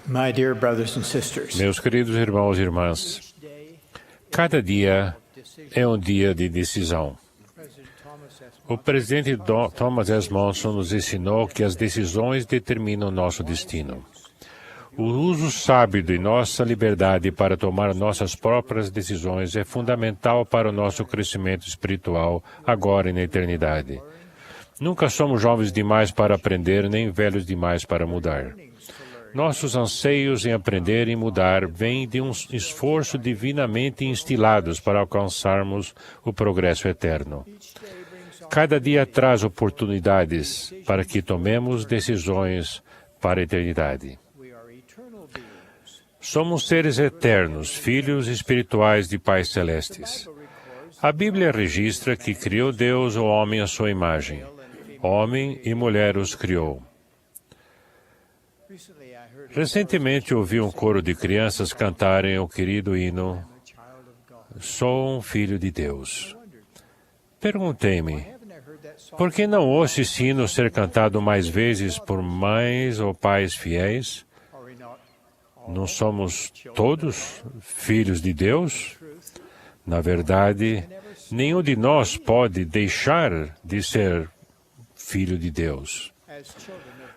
My dear brothers and sisters, Meus queridos irmãos e irmãs, cada dia é um dia de decisão. O presidente Thomas S. Monson nos ensinou que as decisões determinam nosso destino. O uso sábio de nossa liberdade para tomar nossas próprias decisões é fundamental para o nosso crescimento espiritual agora e na eternidade. Nunca somos jovens demais para aprender, nem velhos demais para mudar. Nossos anseios em aprender e mudar vêm de um esforço divinamente instilados para alcançarmos o progresso eterno. Cada dia traz oportunidades para que tomemos decisões para a eternidade. Somos seres eternos, filhos espirituais de pais celestes. A Bíblia registra que criou Deus o homem à sua imagem. Homem e mulher os criou. Recentemente ouvi um coro de crianças cantarem o querido hino Sou um filho de Deus. Perguntei-me, por que não ouço esse hino ser cantado mais vezes por mães ou pais fiéis? Não somos todos filhos de Deus? Na verdade, nenhum de nós pode deixar de ser filho de Deus.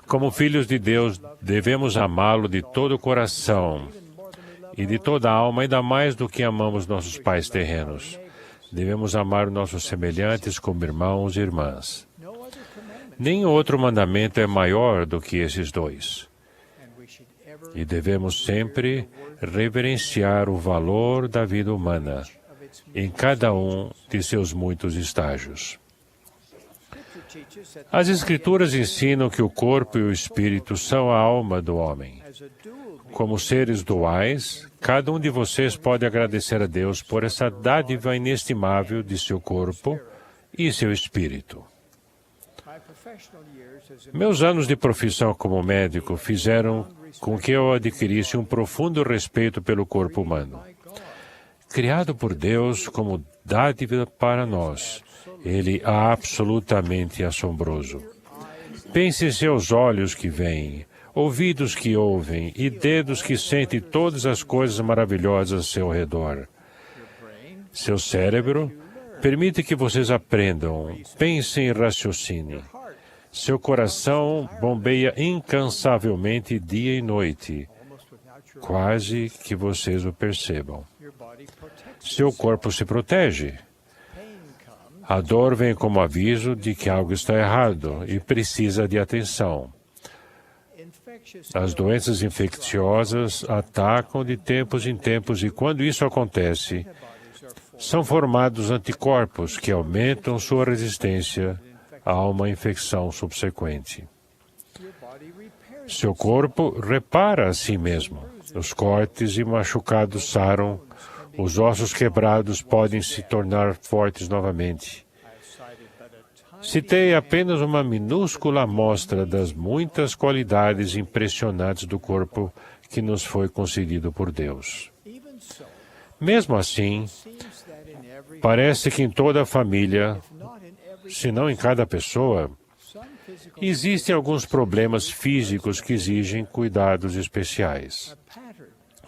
Como filhos de Deus, devemos amá-lo de todo o coração e de toda a alma, ainda mais do que amamos nossos pais terrenos. Devemos amar nossos semelhantes como irmãos e irmãs. Nenhum outro mandamento é maior do que esses dois. E devemos sempre reverenciar o valor da vida humana em cada um de seus muitos estágios. As Escrituras ensinam que o corpo e o espírito são a alma do homem. Como seres duais, cada um de vocês pode agradecer a Deus por essa dádiva inestimável de seu corpo e seu espírito. Meus anos de profissão como médico fizeram com que eu adquirisse um profundo respeito pelo corpo humano. Criado por Deus como dádiva para nós, ele é absolutamente assombroso. Pense em seus olhos que veem, ouvidos que ouvem e dedos que sentem todas as coisas maravilhosas ao seu redor. Seu cérebro permite que vocês aprendam, pensem e raciocinem. Seu coração bombeia incansavelmente dia e noite, quase que vocês o percebam. Seu corpo se protege. A dor vem como aviso de que algo está errado e precisa de atenção. As doenças infecciosas atacam de tempos em tempos e, quando isso acontece, são formados anticorpos que aumentam sua resistência a uma infecção subsequente. Seu corpo repara a si mesmo. Os cortes e machucados saram. Os ossos quebrados podem se tornar fortes novamente. Citei apenas uma minúscula amostra das muitas qualidades impressionantes do corpo que nos foi concedido por Deus. Mesmo assim, parece que em toda a família, se não em cada pessoa, existem alguns problemas físicos que exigem cuidados especiais.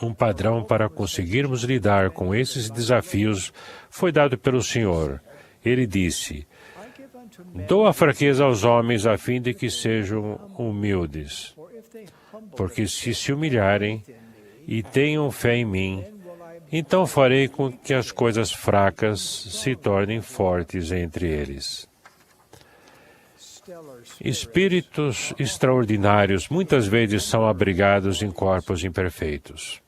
Um padrão para conseguirmos lidar com esses desafios foi dado pelo Senhor. Ele disse, dou a fraqueza aos homens a fim de que sejam humildes, porque se humilharem e tenham fé em mim, então farei com que as coisas fracas se tornem fortes entre eles. Espíritos extraordinários muitas vezes são abrigados em corpos imperfeitos.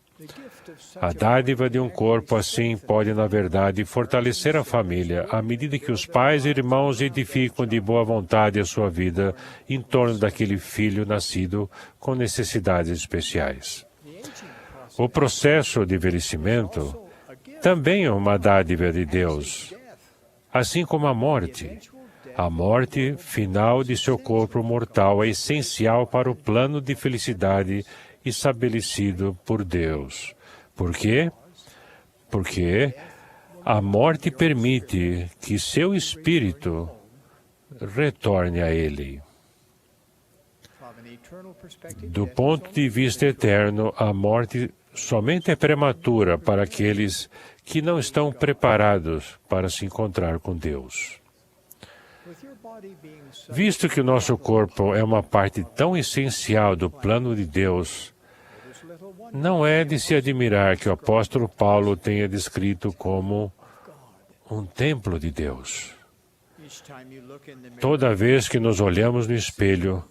A dádiva de um corpo assim pode, na verdade, fortalecer a família à medida que os pais e irmãos edificam de boa vontade a sua vida em torno daquele filho nascido com necessidades especiais. O processo de envelhecimento também é uma dádiva de Deus, assim como a morte. A morte final de seu corpo mortal é essencial para o plano de felicidade estabelecido por Deus. Por quê? Porque a morte permite que seu espírito retorne a Ele. Do ponto de vista eterno, a morte somente é prematura para aqueles que não estão preparados para se encontrar com Deus. Visto que o nosso corpo é uma parte tão essencial do plano de Deus, não é de se admirar que o apóstolo Paulo tenha descrito como um templo de Deus. Toda vez que nos olhamos no espelho,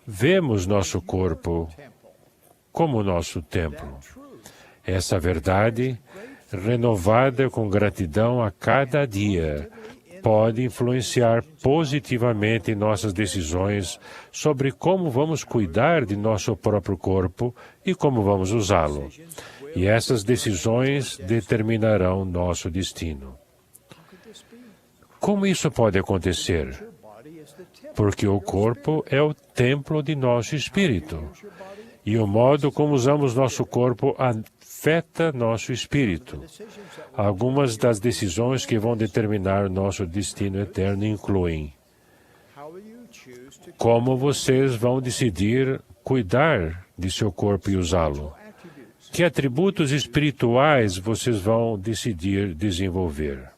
vemos nosso corpo como nosso templo. Essa verdade, renovada com gratidão a cada dia, pode influenciar positivamente nossas decisões sobre como vamos cuidar de nosso próprio corpo e como vamos usá-lo. E essas decisões determinarão nosso destino. Como isso pode acontecer? Porque o corpo é o templo de nosso espírito. E o modo como usamos nosso corpo afeta nosso espírito. Algumas das decisões que vão determinar nosso destino eterno incluem: como vocês vão decidir cuidar de seu corpo e usá-lo? Que atributos espirituais vocês vão decidir desenvolver?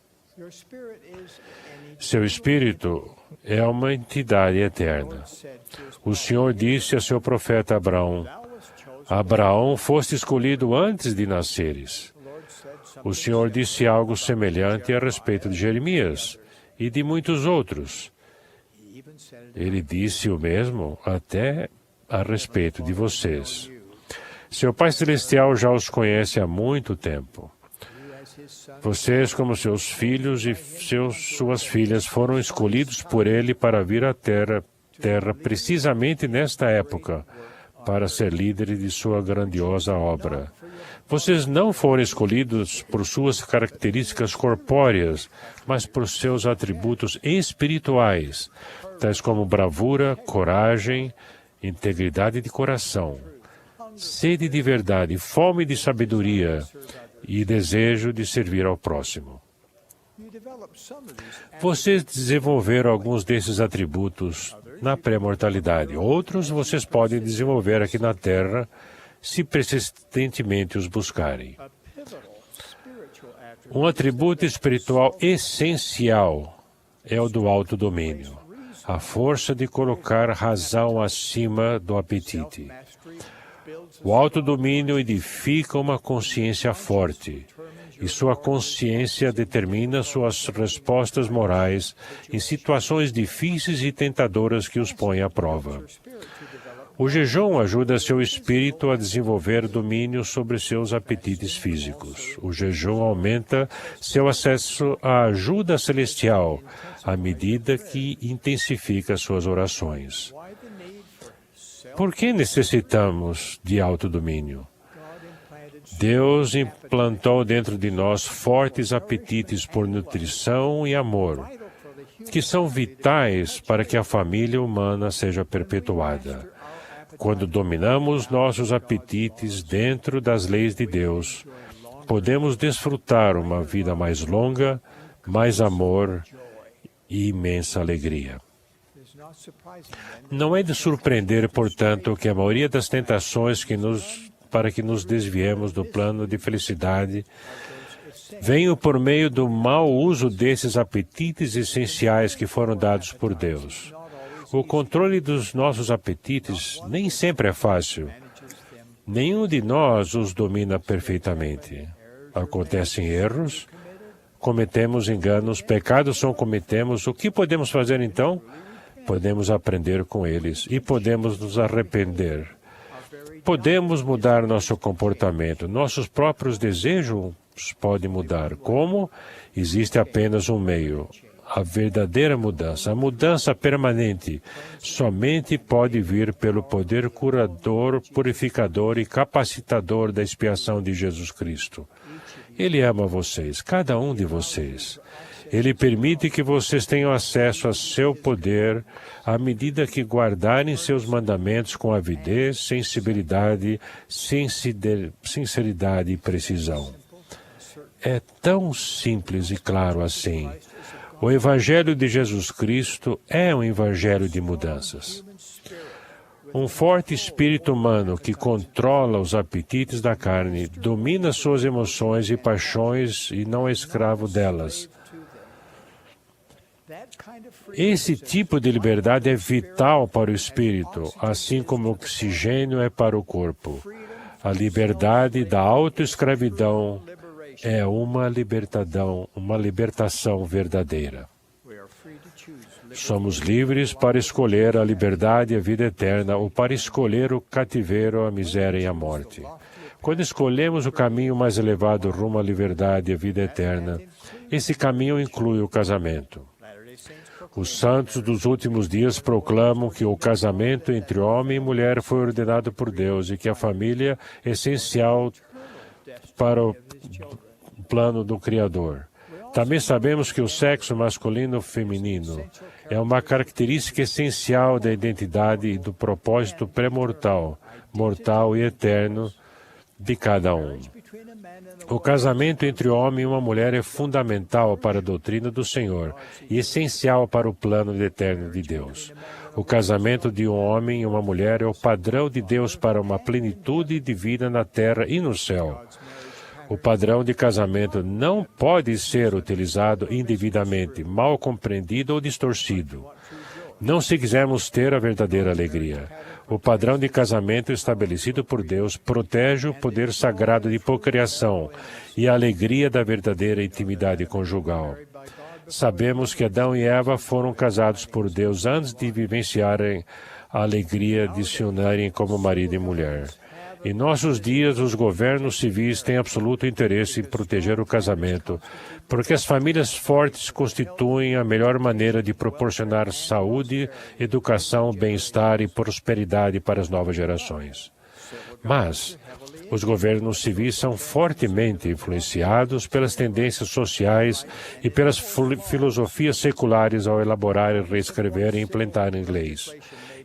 Seu espírito é uma entidade eterna. O Senhor disse a seu profeta Abraão: Abraão, foste escolhido antes de nasceres. O Senhor disse algo semelhante a respeito de Jeremias e de muitos outros. Ele disse o mesmo até a respeito de vocês. Seu Pai Celestial já os conhece há muito tempo. Vocês, como seus filhos e suas filhas, foram escolhidos por Ele para vir à Terra precisamente nesta época, para ser líderes de sua grandiosa obra. Vocês não foram escolhidos por suas características corpóreas, mas por seus atributos espirituais, tais como bravura, coragem, integridade de coração, sede de verdade, fome de sabedoria e desejo de servir ao próximo. Vocês desenvolveram alguns desses atributos na pré-mortalidade. Outros vocês podem desenvolver aqui na Terra se persistentemente os buscarem. Um atributo espiritual essencial é o do autodomínio, a força de colocar razão acima do apetite. O autodomínio edifica uma consciência forte, e sua consciência determina suas respostas morais em situações difíceis e tentadoras que os põem à prova. O jejum ajuda seu espírito a desenvolver domínio sobre seus apetites físicos. O jejum aumenta seu acesso à ajuda celestial à medida que intensifica suas orações. Por que necessitamos de autodomínio? Deus implantou dentro de nós fortes apetites por nutrição e amor, que são vitais para que a família humana seja perpetuada. Quando dominamos nossos apetites dentro das leis de Deus, podemos desfrutar uma vida mais longa, mais amor e imensa alegria. Não é de surpreender, portanto, que a maioria das tentações para que nos desviemos do plano de felicidade venham por meio do mau uso desses apetites essenciais que foram dados por Deus. O controle dos nossos apetites nem sempre é fácil. Nenhum de nós os domina perfeitamente. Acontecem erros, cometemos enganos, pecados cometemos. O que podemos fazer então? Podemos aprender com eles e podemos nos arrepender. Podemos mudar nosso comportamento. Nossos próprios desejos podem mudar. Como? Existe apenas um meio. A verdadeira mudança, a mudança permanente, somente pode vir pelo poder curador, purificador e capacitador da expiação de Jesus Cristo. Ele ama vocês, cada um de vocês. Ele permite que vocês tenham acesso a seu poder à medida que guardarem seus mandamentos com avidez, sensibilidade, sinceridade e precisão. É tão simples e claro assim. O Evangelho de Jesus Cristo é um evangelho de mudanças. Um forte espírito humano que controla os apetites da carne, domina suas emoções e paixões e não é escravo delas. Esse tipo de liberdade é vital para o espírito, assim como o oxigênio é para o corpo. A liberdade da autoescravidão é uma libertação verdadeira. Somos livres para escolher a liberdade e a vida eterna ou para escolher o cativeiro, a miséria e a morte. Quando escolhemos o caminho mais elevado rumo à liberdade e à vida eterna, esse caminho inclui o casamento. Os santos dos últimos dias proclamam que o casamento entre homem e mulher foi ordenado por Deus e que a família é essencial para o plano do Criador. Também sabemos que o sexo masculino e feminino é uma característica essencial da identidade e do propósito pré-mortal, mortal e eterno de cada um. O casamento entre um homem e uma mulher é fundamental para a doutrina do Senhor e essencial para o plano eterno de Deus. O casamento de um homem e uma mulher é o padrão de Deus para uma plenitude de vida na terra e no céu. O padrão de casamento não pode ser utilizado indevidamente, mal compreendido ou distorcido. Não se quisermos ter a verdadeira alegria. O padrão de casamento estabelecido por Deus protege o poder sagrado de procriação e a alegria da verdadeira intimidade conjugal. Sabemos que Adão e Eva foram casados por Deus antes de vivenciarem a alegria de se unirem como marido e mulher. Em nossos dias, os governos civis têm absoluto interesse em proteger o casamento, porque as famílias fortes constituem a melhor maneira de proporcionar saúde, educação, bem-estar e prosperidade para as novas gerações. Mas os governos civis são fortemente influenciados pelas tendências sociais e pelas filosofias seculares ao elaborar, reescrever e implantar leis.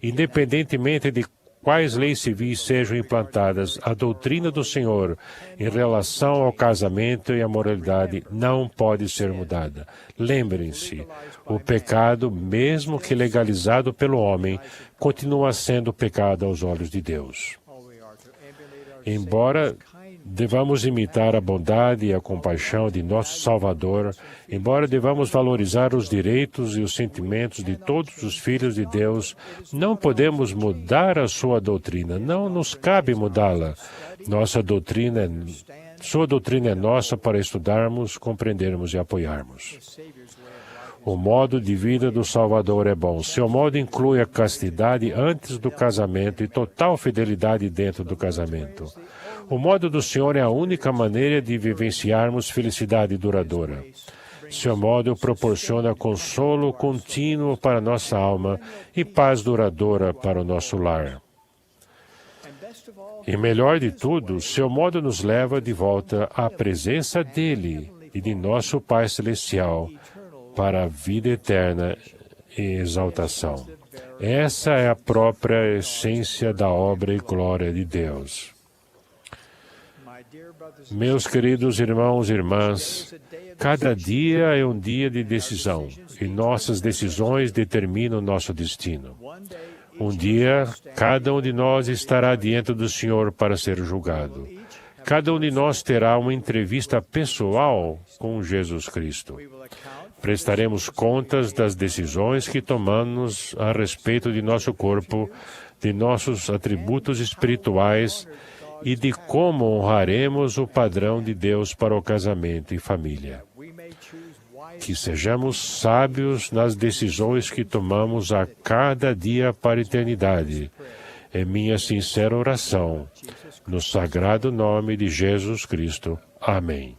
Independentemente de quais leis civis sejam implantadas, a doutrina do Senhor em relação ao casamento e à moralidade não pode ser mudada. Lembrem-se, o pecado, mesmo que legalizado pelo homem, continua sendo pecado aos olhos de Deus. Embora devamos imitar a bondade e a compaixão de nosso Salvador, embora devamos valorizar os direitos e os sentimentos de todos os filhos de Deus, não podemos mudar a sua doutrina, não nos cabe mudá-la. Sua doutrina é nossa para estudarmos, compreendermos e apoiarmos. O modo de vida do Salvador é bom. Seu modo inclui a castidade antes do casamento e total fidelidade dentro do casamento. O modo do Senhor é a única maneira de vivenciarmos felicidade duradoura. Seu modo proporciona consolo contínuo para nossa alma e paz duradoura para o nosso lar. E melhor de tudo, seu modo nos leva de volta à presença dele e de nosso Pai Celestial para a vida eterna e exaltação. Essa é a própria essência da obra e glória de Deus. Meus queridos irmãos e irmãs, cada dia é um dia de decisão e nossas decisões determinam nosso destino. Um dia, cada um de nós estará diante do Senhor para ser julgado. Cada um de nós terá uma entrevista pessoal com Jesus Cristo. Prestaremos contas das decisões que tomamos a respeito de nosso corpo, de nossos atributos espirituais e de como honraremos o padrão de Deus para o casamento e família. Que sejamos sábios nas decisões que tomamos a cada dia para a eternidade. É minha sincera oração, no sagrado nome de Jesus Cristo. Amém.